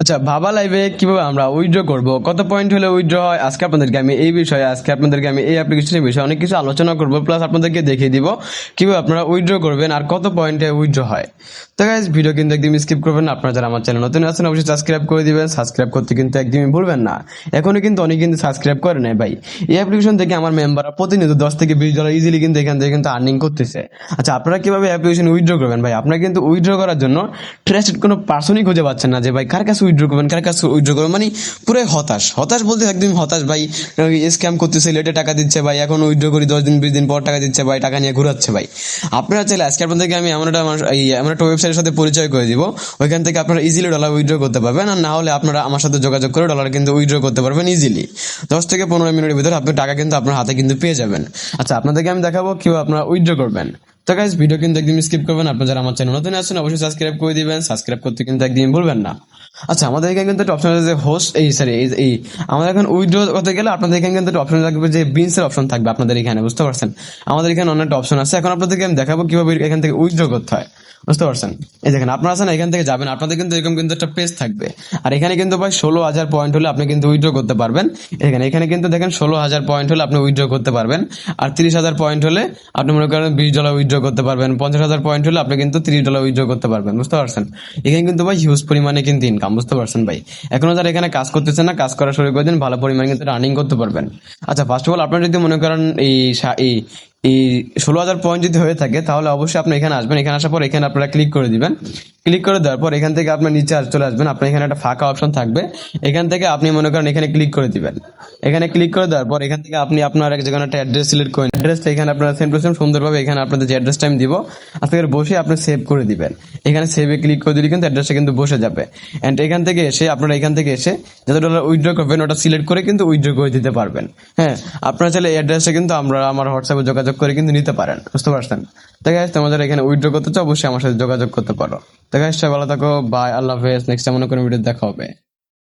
আচ্ছা, ভাবা লাইভে কিভাবে আমরা উইথড্র করব, কত পয়েন্ট হলে উইথড্র হয়, আজকে আপনাদেরকে আমি এই অ্যাপ্লিকেশনের বিষয়ে অনেক কিছু আলোচনা করব, প্লাস আপনাদেরকে দেখিয়ে দিব কিভাবে আপনারা উইথড্র করবেন আর কত পয়েন্টে উইথড্র হয়। তো গাইস, ভিডিও কিন্তু একদম স্কিপ করবেন না। আপনারা যারা আমার চ্যানেল নতুন আছেন অবশ্যই সাবস্ক্রাইব করে দিবেন। সাবস্ক্রাইব করতে কিন্তু একদমই ভুলবেন না। এখনো কিন্তু অনেকে কিন্তু সাবস্ক্রাইব করে নাই ভাই। এই অ্যাপ্লিকেশন থেকে আমার মেম্বাররা প্রতিনিয়ত $10 থেকে $20 ইজিলি কিন্তু এখান থেকে কিন্তু আর্নিং করতেছে। আচ্ছা, আপনারা কিভাবে অ্যাপ্লিকেশন উইথড্র করবেন ভাই? আপনারা কিন্তু উইথড্র করার জন্য ট্রাস্টেড কোনো পার্সনই খুঁজে পাচ্ছেন না যে ভাই কার কাছে উইথড্র করবেন, কার কাছে উইথড্র করবেন। মানে পুরো হতাশ হতাশ বলতে একদম হতাশ ভাই। স্ক্যাম করতেছে, লেটে টাকা দিচ্ছে ভাই, এখন উইথড্র করি 10 দিন 20 দিন পর টাকা দিচ্ছে ভাই, টাকা নিয়ে ঘুরাচ্ছে ভাই। আপনারা চাইলে আজকে আপনাদেরকে আমি এমন একটা ওয়েবসাইটের সাথে পরিচয় করে দিব, ওইখান থেকে আপনারা ইজিলি ডলার উইথড্র করতে পারবেন। আর না হলে আপনারা আমার সাথে যোগাযোগ করে ডলার কিন্তু উইথড্র করতে পারবেন ইজিলি। 10 থেকে 15 মিনিটের ভিতরে আপনার টাকা কিন্তু আপনার হাতে কিন্তু পেয়ে যাবেন। আচ্ছা, আপনাদেরকে আমি দেখাবো কিভাবে আপনারা উইথড্র করবেন। তো গাইস, ভিডিও কিন্তু একদম স্কিপ করবেন। আপনারা যারা আমার চ্যানেল নতুন আছেন অবশ্যই সাবস্ক্রাইব করে দিবেন। সাবস্ক্রাইব করতে কিন্তু একদম ভুলবেন না। আচ্ছা, আমাদের এখানে কিন্তু একটা অপশন আছে যে হোস্ট, আমাদের এখন উইথড্র করতে গেলে আপনাদের এখানে কিন্তু একটা অপশন থাকবে যে বিনসের অপশন থাকবে আপনাদের এখানে, বুঝতে পারছেন? আমাদের এখানে অনেকটা অপশন আছে। এখন আপনাদেরকে আমি দেখাবো কিভাবে এখান থেকে উইথড্র করতে হয়, বুঝতে পারছেন? এই দেখেন, আপনারা আছেন এখান থেকে যাবেন, আপনাদের কিন্তু এরকম কিন্তু একটা পেজ থাকবে। আর এখানে কিন্তু ভাই 16,000 পয়েন্ট হলে আপনি কিন্তু উইথড্র করতে পারবেন। এখানে কিন্তু দেখেন 16,000 পয়েন্ট হলে আপনি উইথড্র করতে পারবেন। আর 30,000 পয়েন্ট হলে আপনি মনে করেন $20 উইথড্র করতে পারবেন। 50,000 পয়েন্ট হলে আপনি কিন্তু $30 উইথড্র করতে পারবেন, বুঝতে পারছেন? এখানে কিন্তু ভাই হিউজ পরিমাণে কিন্তু ইনকাম, বুঝতে পারছেন ভাই? এখনো যারা এখানে কাজ করতেছেন না, কাজ করা শুরু করে দিন, ভালো পরিমাণে কিন্তু আর্নিং করতে পারবেন। আচ্ছা, ফার্স্ট অফ অল আপনারা যদি মনে করেন এই এই 16,000 পয়েন্ট যদি হয়ে থাকে তাহলে অবশ্যই আপনি এখানে আসবেন। এখানে আসার পর এখানে আপনারা ক্লিক করে দিবেন। ক্লিক করে দেওয়ার পর এখান থেকে আপনার নিচে চলে আসবেন। আপনার এখানে একটা ফাঁকা অপশন থাকবে, এখান থেকে আপনি মনে করেন এখানে ক্লিক করে দিবেন। এখানে ক্লিক করে দেওয়ার পর এখান থেকে আপনি আপনার এক জায়গায় একটা অ্যাড্রেস সিলেক্ট করেন। অ্যাড্রেসটা এখানে আপনারা সেম টু সেম সুন্দরভাবে এখানে আপনাদের যে অ্যাড্রেসটা আমি দিব আজকে বসে আপনি সেভ করে দিবেন। এখানে সেভে ক্লিক করে দিলে কিন্তু অ্যাড্রেসটা কিন্তু বসে যাবে। এন্ড এখান থেকে এসে আপনারা এখান থেকে এসে যত ডলার উইথড্র করবেন ওটা সিলেক্ট করে কিন্তু উইথড্র করে দিতে পারবেন। হ্যাঁ, আপনারা চাইলে এই অ্যাড্রেসটা কিন্তু আমরা আমার হোয়াটসঅ্যাপে যোগাযোগ করে কিন্তু নিতে পারেন, বুঝতে পারছেন? তো গাইস, তোমাদের এখানে উইথড্র করতে চাও অবশ্যই আমার সাথে যোগাযোগ করতে পারো। তো গাইস, ভালো থাকো, বাই, আল্লাহ হাফেজ। নেক্সট এমন কোনো ভিডিও দেখা হবে।